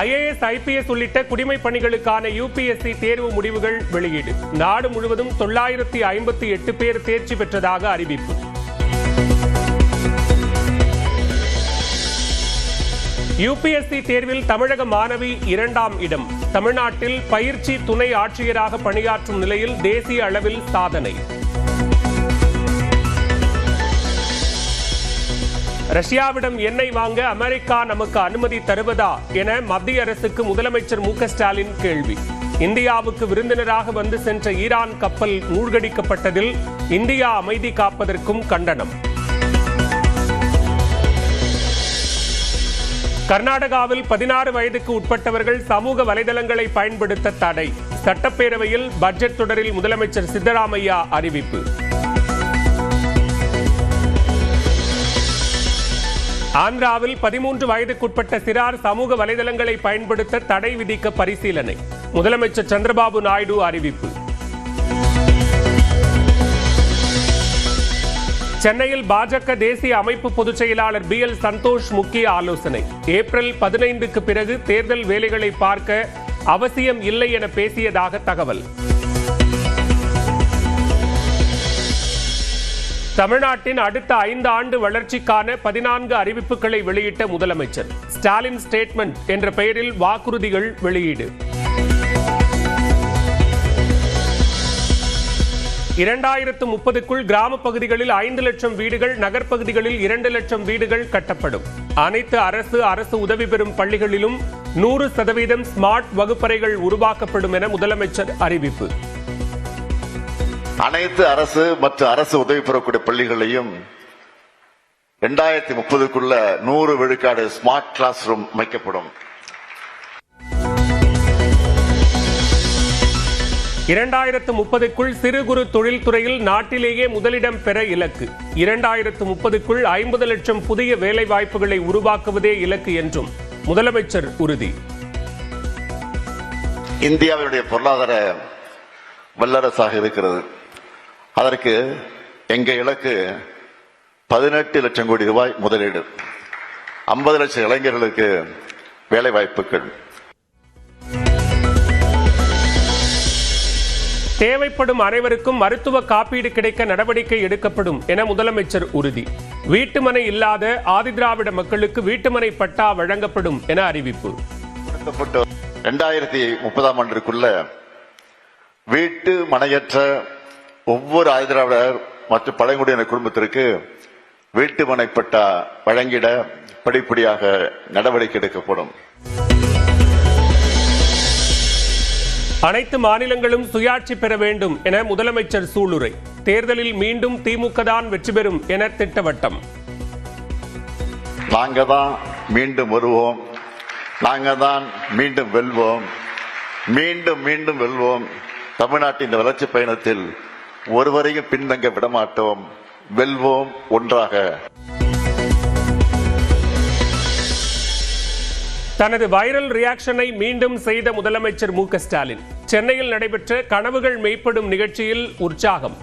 IAS, IPS உள்ளிட்ட குடிமை பணிகளுக்கான UPSC தேர்வு முடிவுகள் வெளியீடு. நாடு முழுவதும் 958 பேர் தேர்ச்சி பெற்றதாக அறிவிப்பு. UPSC தேர்வில் தமிழக மாணவி 2ஆம் இடம். தமிழ்நாட்டில் பயிற்சி துணை ஆட்சியராக பணியாற்றும் நிலையில் தேசிய அளவில் சாதனை. ரஷ்யாவிடம் எண்ணெய் வாங்க அமெரிக்கா நமக்கு அனுமதி தருவதா என மத்திய அரசுக்கு முதலமைச்சர் மு க ஸ்டாலின் கேள்வி. இந்தியாவுக்கு விருந்தினராக வந்து சென்ற ஈரான் கப்பல் மூழ்கடிக்கப்பட்டதில் இந்தியா அமைதி காப்பதற்கும் கண்டனம். கர்நாடகாவில் 16 வயதுக்கு உட்பட்டவர்கள் சமூக வலைதளங்களை பயன்படுத்த தடை. சட்டப்பேரவையில் பட்ஜெட் தொடரில் முதலமைச்சர் சித்தராமையா அறிவிப்பு. ஆந்திராவில் 13 வயதுக்குட்பட்ட சிறார் சமூக வலைதளங்களை பயன்படுத்த தடை விதிக்க பரிசீலனை. முதலமைச்சர் சந்திரபாபு நாயுடு அறிவிப்பு. சென்னையில் பாஜக தேசிய அமைப்பு பொதுச் செயலாளர் BL சந்தோஷ் முக்கிய ஆலோசனை. ஏப்ரல் 15க்கு பிறகு தேர்தல் வேலைகளை பார்க்க அவசியம் இல்லை என பேசியதாக தகவல். தமிழ்நாட்டின் அடுத்த 5 ஆண்டு வளர்ச்சிக்கான 14 அறிவிப்புகளை வெளியிட்ட முதலமைச்சர். ஸ்டாலின் ஸ்டேட்மெண்ட் என்ற பெயரில் வாக்குறுதிகள் வெளியீடு. 2030க்குள் கிராம பகுதிகளில் 5 லட்சம் வீடுகள், நகர்ப்பகுதிகளில் 2 லட்சம் வீடுகள் கட்டப்படும். அனைத்து அரசு உதவி பெறும் பள்ளிகளிலும் 100% ஸ்மார்ட் வகுப்பறைகள் உருவாக்கப்படும் என முதலமைச்சர் அறிவிப்பு. அனைத்து அரசு மற்றும் அரசு உதவி பெறக்கூடிய பள்ளிகளையும் 2030க்குள்ள 100 விழுக்காடு ஸ்மார்ட் கிளாஸ் ரூம் அமைக்கப்படும். 2030க்குள் சிறு குறு தொழில் துறையில் நாட்டிலேயே முதலிடம் பெற இலக்கு. 2030க்குள் 50 லட்சம் புதிய வேலை வாய்ப்புகளை உருவாக்குவதே இலக்கு என்றும் முதலமைச்சர் உறுதி. இந்தியாவினுடைய பொருளாதார வல்லரசாக இருக்கிறது. அதற்கு எங்க இலக்கு 18 லட்சம் கோடி ரூபாய் முதலீடு, 50 லட்சம் இளைஞர்களுக்கு வேலை வாய்ப்புகள். தேவைப்படும் அனைவருக்கும் மருத்துவ காப்பீடு கிடைக்க நடவடிக்கை எடுக்கப்படும் என முதலமைச்சர் உறுதி. வீட்டுமனை இல்லாத ஆதிதிராவிட மக்களுக்கு வீட்டுமனை பட்டா வழங்கப்படும் என அறிவிப்பு. 2030ஆம் ஆண்டிற்குள்ள வீட்டு மனையற்ற ஒவ்வொரு ஆதிதிராவிடர் மற்றும் பழங்குடியினர் குடும்பத்திற்கு வீட்டுமனை பட்டா வழங்கிட படிப்படியாக நடவடிக்கை எடுக்கப்படும். அனைத்து மாநிலங்களும் சுயாட்சி பெற வேண்டும் என முதலமைச்சர் சூளுரை. தேர்தலில் மீண்டும் திமுக தான் வெற்றி பெறும் என திட்டவட்டம். நாங்க தான் மீண்டும் வருவோம், நாங்க தான் மீண்டும் வெல்வோம், மீண்டும் மீண்டும் வெல்வோம். தமிழ்நாட்டின் இந்த வளர்ச்சி பயணத்தில் ஒருவரையும் பின்தங்க விடமாட்டோம். வெல்வோம் ஒன்றாக. தனது வைரல் ரியாக்ஷனை மீண்டும் செய்த முதலமைச்சர் மு க ஸ்டாலின். சென்னையில் நடைபெற்ற கனவுகள் மெய்ப்படும் நிகழ்ச்சியில் உற்சாகம்.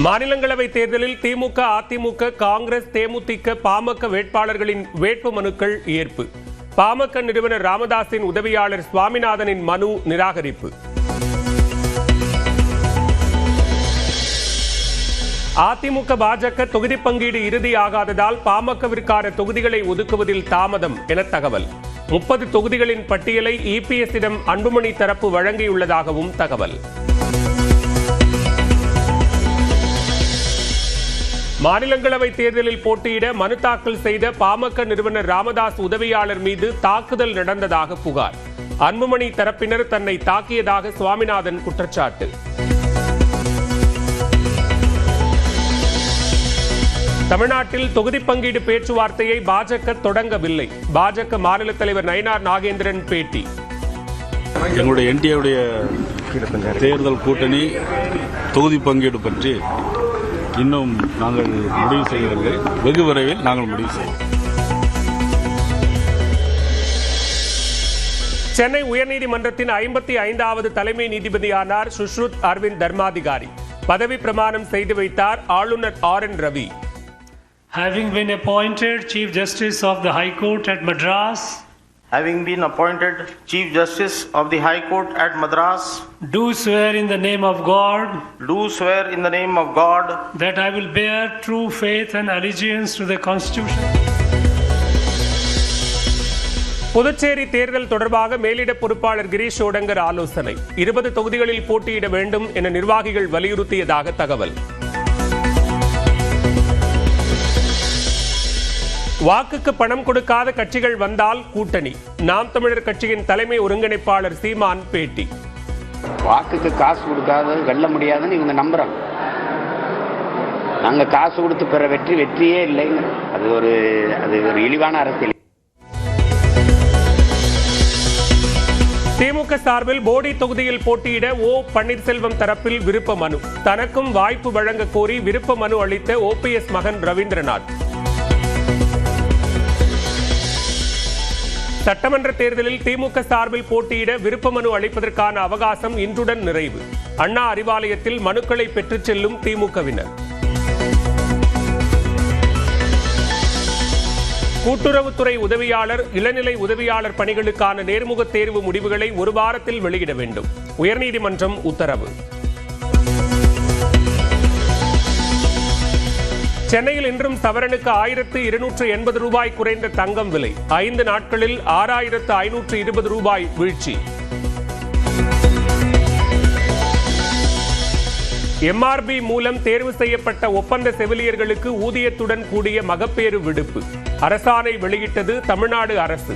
மாநிலங்களவை தேர்தலில் திமுக, அதிமுக, காங்கிரஸ், தேமுதிக, பாமக வேட்பாளர்களின் வேட்பு மனுக்கள் ஏற்பு. பாமக நிறுவனர் ராமதாசின் உதவியாளர் சுவாமிநாதனின் மனு நிராகரிப்பு. அதிமுக, பாஜக தொகுதி பங்கீடு இறுதியாகாததால் பாமகவிற்கான தொகுதிகளை ஒதுக்குவதில் தாமதம் என தகவல். 30 தொகுதிகளின் பட்டியலை EPS-இடம் அன்புமணி தரப்பு வழங்கியுள்ளதாகவும் தகவல். மாநிலங்களவை தேர்தலில் போட்டியிட மனு தாக்கல் செய்த பாமக நிறுவனர் ராமதாஸ் உதவியாளர் மீது தாக்குதல் நடந்ததாக புகார். அன்புமணி தரப்பினர் தன்னை தாக்கியதாக சுவாமிநாதன் குற்றச்சாட்டு. தமிழ்நாட்டில் தொகுதி பங்கீடு பேச்சுவார்த்தையை பாஜக தொடங்கவில்லை. பாஜக மாநில தலைவர் நயினார் நாகேந்திரன் பேட்டி. எங்களுடைய NDA தேர்தல் கூட்டணி தொகுதி பங்கீடு பற்றி இன்னும் நாங்கள் முடிவு செய்யவில்லை. வெகு விரைவில் நாங்கள் முடிவு செய்வோம். சென்னை உயர்நீதிமன்றத்தின் 55வது தலைமை நீதிபதியானார் சுஷ்ருத் அரவிந்த் தர்மாதிகாரி. பதவி பிரமாணம் செய்து வைத்தார் ஆளுநர் RN Ravi. Having been appointed Chief Justice of the High Court at Madras, having been appointed Chief Justice of the High Court at Madras, do swear in the name of God do swear in the name of God that I will bear true faith and allegiance to the Constitution. Puducherry தேர்தல் தொடர்பாக மேலிட பொறுப்பாளர் கிரீஷ் ஓடங்கர் ஆலோசனை. 20 தொகுதிகளில் போட்டியிட வேண்டும் என நிர்வாகிகள் வலியுறுத்தியதாக தகவல். வாக்குக்கு பணம் கொடுக்காத கட்சிகள் வந்தால் கூட்டணி. நாம் தமிழர் கட்சியின் தலைமை ஒருங்கிணைப்பாளர் சீமான் பேட்டி. வாக்குக்கு காசு கொடுக்காத வெல்ல முடியாதுன்னு இவங்க நம்புறாங்க. நாங்க காசு கொடுத்து பெற வெற்றியே இல்லைங்க. அது ஒரு இழிவான அரசியல். திமுக சார்பில் போடி தொகுதியில் போட்டியிட ஓ பன்னீர்செல்வம் தரப்பில் விருப்ப மனு. தனக்கும் வாய்ப்பு வழங்க கோரி விருப்ப மனு அளித்த OPS மகன் ரவீந்திரநாத். சட்டமன்ற தேர்தலில் திமுக சார்பில் போட்டியிட விருப்ப மனு அளிப்பதற்கான அவகாசம் இன்றுடன் நிறைவு. அண்ணா அறிவாலயத்தில் மனுக்களை பெற்றுச் செல்லும் திமுகவினர். கூட்டுறவுத்துறை உதவியாளர், இளநிலை உதவியாளர் பணிகளுக்கான நேர்முக தேர்வு முடிவுகளை ஒரு வாரத்தில் வெளியிட வேண்டும். உயர்நீதிமன்றம் உத்தரவு. சென்னையில் இன்றும் சவரனுக்கு 1280 ரூபாய் குறைந்த தங்கம் விலை. 5 நாட்களில் 6520 ரூபாய் வீழ்ச்சி. MRB மூலம் தேர்வு செய்யப்பட்ட ஒப்பந்த செவிலியர்களுக்கு ஊதியத்துடன் கூடிய மகப்பேறு விடுப்பு. அரசாணை வெளியிட்டது தமிழ்நாடு அரசு.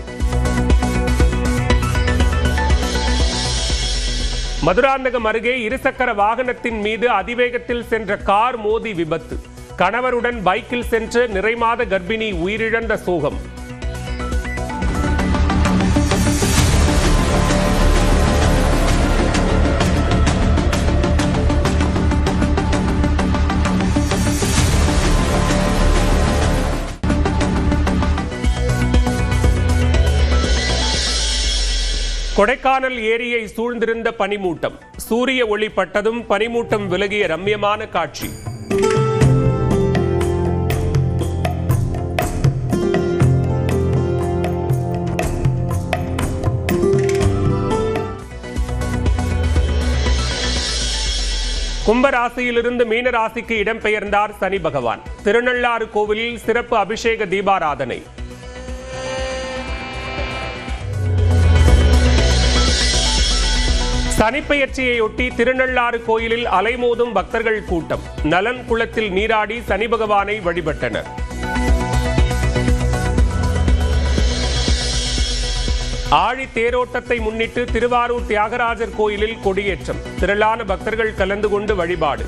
மதுராந்தகம் அருகே இருசக்கர வாகனத்தின் மீது அதிவேகத்தில் சென்ற கார் மோதி விபத்து. கணவருடன் பைக்கில் சென்ற நிறைமாத கர்ப்பிணி உயிரிழந்த சோகம். கொடைக்கானல் ஏரியை சூழ்ந்திருந்த பனிமூட்டம். சூரிய ஒளி பட்டதும் பனிமூட்டம் விலகிய ரம்யமான காட்சி. கும்பராசியிலிருந்து மீன ராசிக்கு இடம்பெயர்ந்தார் சனி பகவான். திருநள்ளாறு கோவிலில் சிறப்பு அபிஷேக தீபாராதனை. சனிப்பெயர்ச்சியையொட்டி திருநள்ளாறு கோயிலில் அலைமோதும் பக்தர்கள் கூட்டம். நலன் குளத்தில் நீராடி சனி பகவானை வழிபட்டனர். ஆழி தேரோட்டத்தை முன்னிட்டு திருவாரூர் தியாகராஜர் கோயிலில் கொடியேற்றம். திரளான பக்தர்கள் கலந்து கொண்டு வழிபாடு.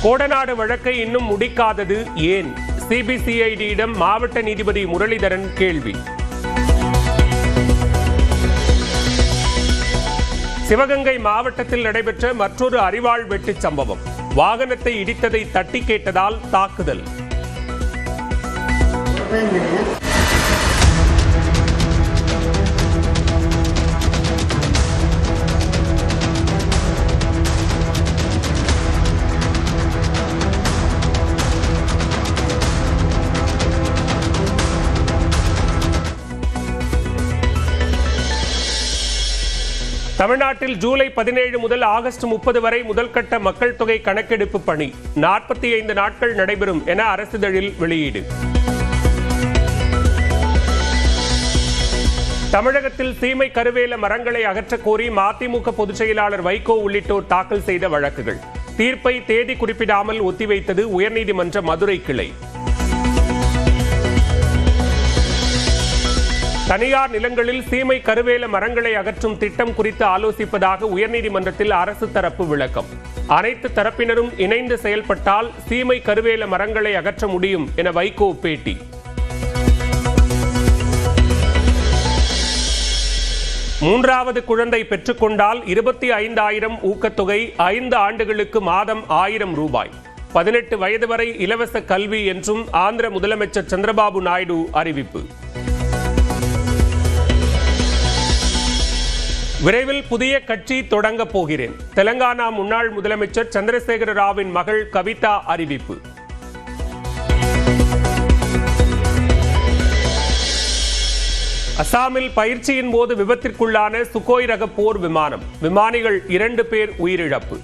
கோடநாடு வழக்கை இன்னும் முடிக்காதது ஏன்? CBCID-யிடம் மாவட்ட நீதிபதி முரளிதரன் கேள்வி. சிவகங்கை மாவட்டத்தில் நடைபெற்ற மற்றொரு அரிவாள் வெட்டு சம்பவம். வாகனத்தை இடித்ததை தட்டி கேட்டதால் தாக்குதல். தமிழ்நாட்டில் ஜூலை 17 முதல் ஆகஸ்ட் 30 வரை முதல்கட்ட மக்கள் தொகை கணக்கெடுப்பு பணி 45 நாட்கள் நடைபெறும் என அரசிதழில் வெளியீடு. தமிழகத்தில் சீமை கருவேல மரங்களை அகற்ற கோரி மதிமுக பொதுச் செயலாளர் வைகோ உள்ளிட்டோர் தாக்கல் செய்த வழக்குகள். தீர்ப்பை தேதி குறிப்பிடாமல் ஒத்திவைத்தது உயர்நீதிமன்ற மதுரை கிளை. தனியார் நிலங்களில் சீமை கருவேல மரங்களை அகற்றும் திட்டம் குறித்து ஆலோசிப்பதாக உயர்நீதிமன்றத்தில் அரசு தரப்பு விளக்கம். அனைத்து தரப்பினரும் இணைந்து செயல்பட்டால் சீமை கருவேல மரங்களை அகற்ற முடியும் என வைகோ பேட்டி. மூன்றாவது குழந்தை பெற்றுக்கொண்டால் 25,000 ஊக்கத்தொகை, 5 ஆண்டுகளுக்கு மாதம் 1000 ரூபாய். 18 வயது வரை இலவச கல்வி என்றும் ஆந்திர முதலமைச்சர் சந்திரபாபு நாயுடு அறிவிப்பு. விரைவில் புதிய கட்சி தொடங்க போகிறேன். தெலங்கானா முன்னாள் முதலமைச்சர் சந்திரசேகர ராவின் மகள் கவிதா அறிவிப்பு. அசாமில் பயிற்சியின் போது விபத்திற்குள்ளான சுகோய் ரக போர் விமானம். விமானிகள் 2 பேர் உயிரிழப்பு.